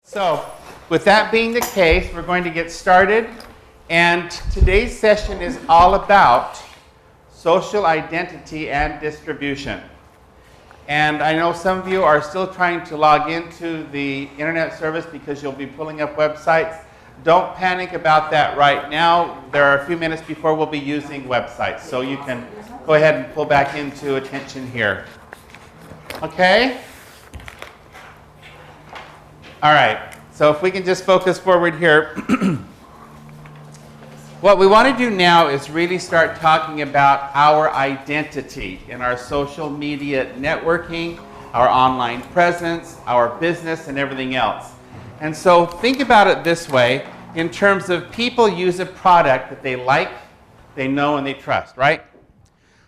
So, with that being the case, we're going to get started. And today's session is all about social identity and distribution. And I know some of you are still trying to log into the internet service because you'll be pulling up websites. Don't panic about that right now. There are a few minutes before we'll be using websites. So you can go ahead and pull back into attention here. Okay? All right. So if we can just focus forward here. What we want to do now is really start talking about our identity in our social media networking, our online presence, our business, and everything else. And so think about it this way in terms of people use a product that they like, they know, and they trust, right?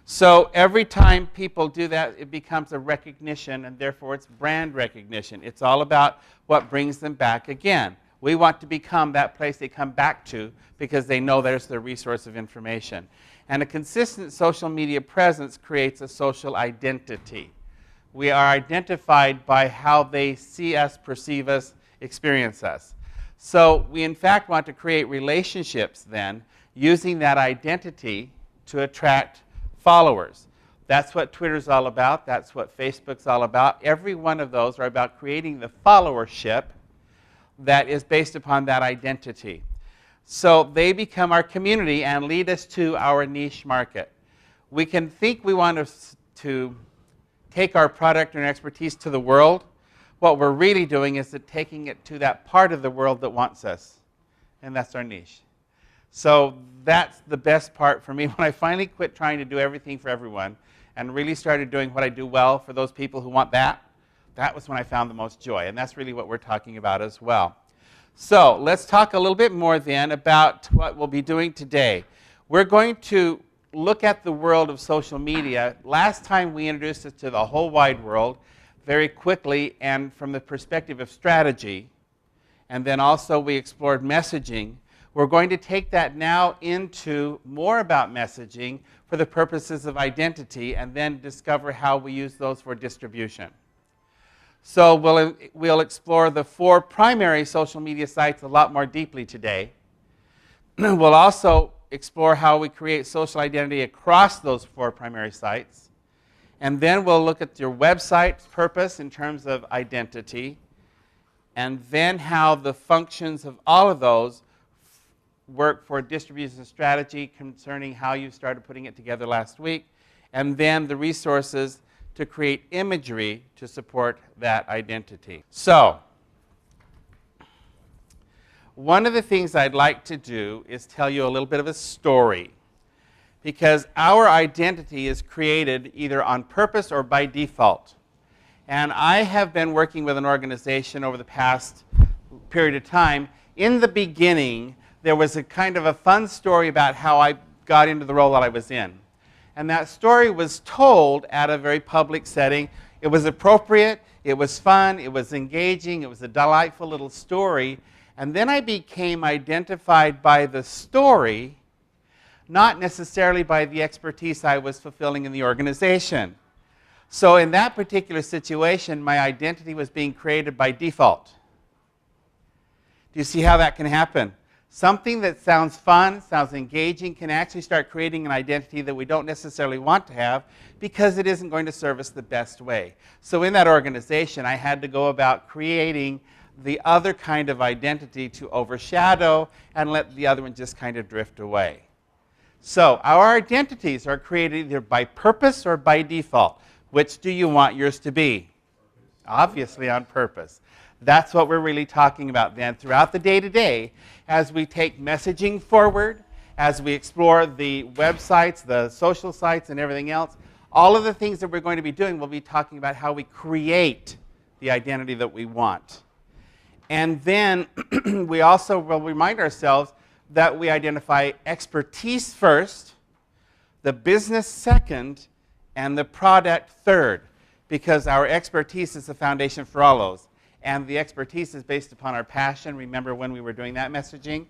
So every time people do that, it becomes a recognition, and therefore it's brand recognition. It's all about what brings them back again. We want to become that place they come back to because they know there's the resource of information. And a consistent social media presence creates a social identity. We are identified by how they see us, perceive us, experience us. So we in fact want to create relationships then using that identity to attract followers. That's what Twitter's all about. That's what Facebook's all about. Every one of those are about creating the followership that is based upon that identity. So they become our community and lead us to our niche market. We can think we want to take our product and expertise to the world. What we're really doing is taking it to that part of the world that wants us, and that's our niche. So that's the best part for me. When I finally quit trying to do everything for everyone and really started doing what I do well for those people who want that, that was when I found the most joy. And that's really what we're talking about as well. So let's talk a little bit more then about what we'll be doing today. We're going to look at the world of social media. Last time we introduced it to the whole wide world very quickly and from the perspective of strategy. And then also we explored messaging. We're going to take that now into more about messaging for the purposes of identity and then discover how we use those for distribution. So we'll explore the 4 primary social media sites a lot more deeply today. We'll also explore how we create social identity across those 4 primary sites. And then we'll look at your website's purpose in terms of identity, and then how the functions of all of those work for distribution strategy concerning how you started putting it together last week, and then the resources to create imagery to support that identity. So, one of the things I'd like to do is tell you a little bit of a story, because our identity is created either on purpose or by default. And I have been working with an organization over the past period of time. In the beginning, there was a kind of a fun story about how I got into the role that I was in. And that story was told at a very public setting. It was appropriate, it was fun, it was engaging, it was a delightful little story. And then I became identified by the story, not necessarily by the expertise I was fulfilling in the organization. So in that particular situation, my identity was being created by default. Do you see how that can happen? Something that sounds fun, sounds engaging, can actually start creating an identity that we don't necessarily want to have because it isn't going to serve us the best way. So in that organization, I had to go about creating the other kind of identity to overshadow and let the other one just kind of drift away. So our identities are created either by purpose or by default. Which do you want yours to be? Obviously on purpose. That's what we're really talking about then throughout the day-to-day as we take messaging forward, as we explore the websites, the social sites, and everything else. All of the things that we're going to be doing, we'll be talking about how we create the identity that we want. And then we also will remind ourselves that we identify expertise first, the business second, and the product third, because our expertise is the foundation for all those. And the expertise is based upon our passion. Remember when we were doing that messaging?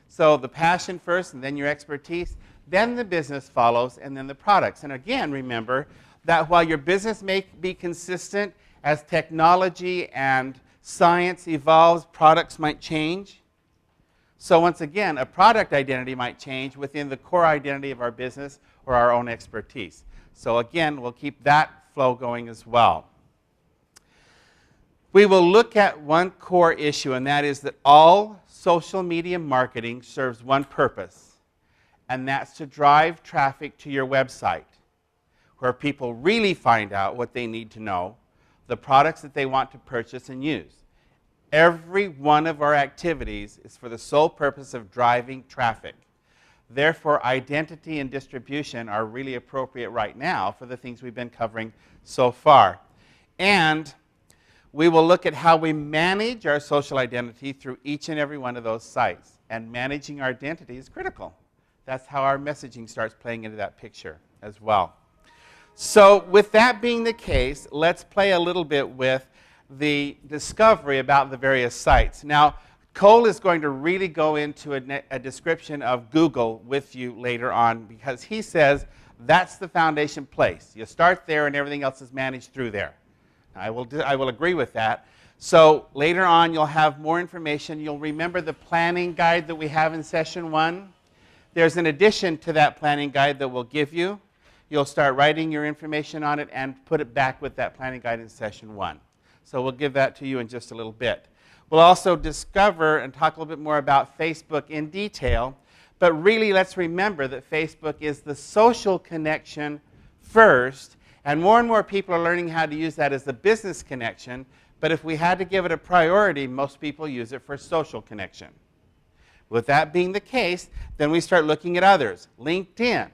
So the passion first, and then your expertise, then the business follows, and then the products. And again, remember that while your business may be consistent, as technology and Science evolves, products might change. So once again, a product identity might change within the core identity of our business or our own expertise. So again, we'll keep that flow going as well. We will look at one core issue, and that is that all social media marketing serves one purpose, and that's to drive traffic to your website, where people really find out what they need to know, the products that they want to purchase and use. Every one of our activities is for the sole purpose of driving traffic. Therefore, identity and distribution are really appropriate right now for the things we've been covering so far. And we will look at how we manage our social identity through each and every one of those sites. And managing our identity is critical. That's how our messaging starts playing into that picture as well. So with that being the case, let's play a little bit with the discovery about the various sites. Now, Cole is going to really go into a description of Google with you later on, because he says that's the foundation place. You start there and everything else is managed through there. I will agree with that. So later on you'll have more information. You'll remember the planning guide that we have in session 1. There's an addition to that planning guide that we'll give you. You'll start writing your information on it and put it back with that planning guide in session 1. So we'll give that to you in just a little bit. We'll also discover and talk a little bit more about Facebook in detail. But really, let's remember that Facebook is the social connection first. And more people are learning how to use that as the business connection. But if we had to give it a priority, most people use it for social connection. With that being the case, then we start looking at others. LinkedIn.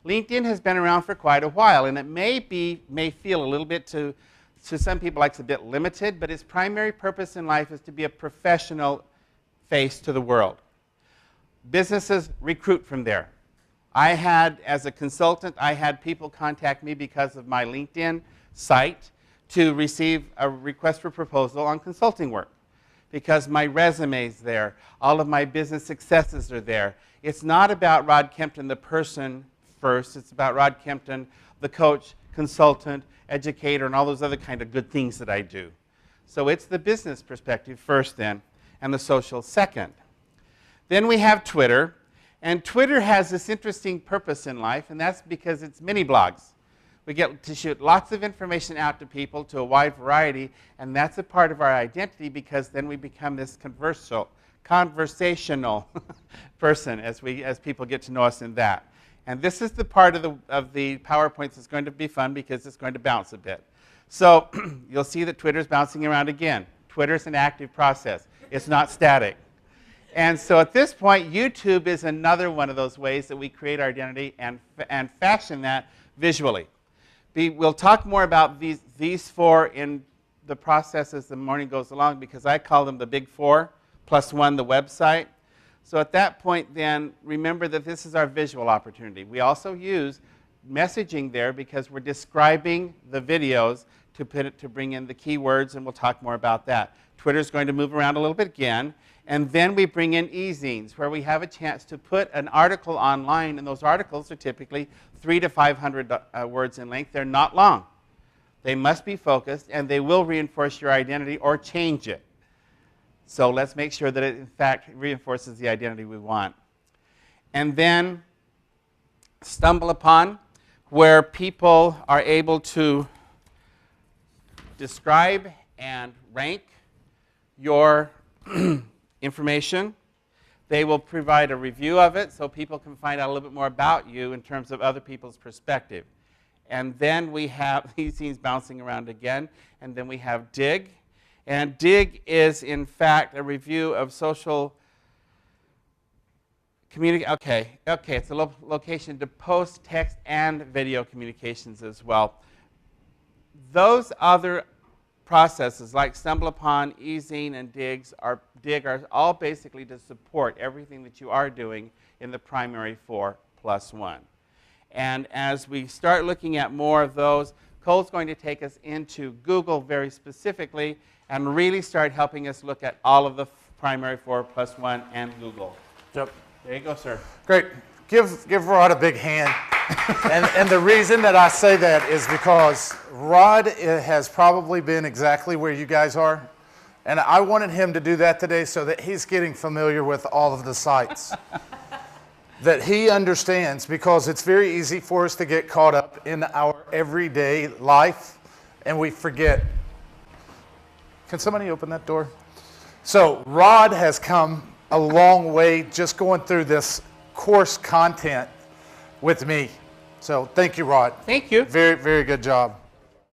LinkedIn has been around for quite a while, and it may feel a little bit to some people like it's a bit limited, but its primary purpose in life is to be a professional face to the world. Businesses recruit from there. As a consultant, I had people contact me because of my LinkedIn site to receive a request for proposal on consulting work, because my resume's there, all of my business successes are there. It's not about Rod Kempton, the person first. It's about Rod Kempton, the coach, consultant, educator, and all those other kind of good things that I do. So it's the business perspective first then, and the social second. Then we have Twitter, and Twitter has this interesting purpose in life, and that's because it's mini blogs. We get to shoot lots of information out to people, to a wide variety, and that's a part of our identity, because then we become this conversational person as people get to know us in that. And this is the part of the PowerPoints that's going to be fun, because it's going to bounce a bit. So you'll see that Twitter's bouncing around again. Twitter's an active process. It's not static. And so at this point, YouTube is another one of those ways that we create our identity and fashion that visually. We'll talk more about these 4 in the process as the morning goes along, because I call them the big 4, plus 1, the website. So at that point then, remember that this is our visual opportunity. We also use messaging there because we're describing the videos to bring in the keywords, and we'll talk more about that. Twitter's going to move around a little bit again. And then we bring in e-zines, where we have a chance to put an article online, and those articles are typically 300 to 500 words in length. They're not long. They must be focused, and they will reinforce your identity or change it. So let's make sure that it, in fact, reinforces the identity we want. And then stumble upon, where people are able to describe and rank your information. They will provide a review of it so people can find out a little bit more about you in terms of other people's perspective. And then we have these things bouncing around again. And then we have Dig. And Dig is, in fact, a review of social communication. Okay, it's a location to post text and video communications as well. Those other processes like Stumble Upon, e-zine, and Dig are all basically to support everything that you are doing in the primary 4+1. And as we start looking at more of those, Cole's going to take us into Google very specifically and really start helping us look at all of the primary 4+1 and Google. Yep. There you go, sir. Great. Give Rod a big hand. and the reason that I say that is because Rod has probably been exactly where you guys are. And I wanted him to do that today so that he's getting familiar with all of the sites. That he understands, because it's very easy for us to get caught up in our everyday life and we forget. Can somebody open that door? So Rod has come a long way just going through this course content with me. So thank you, Rod. Thank you. Very, very good job.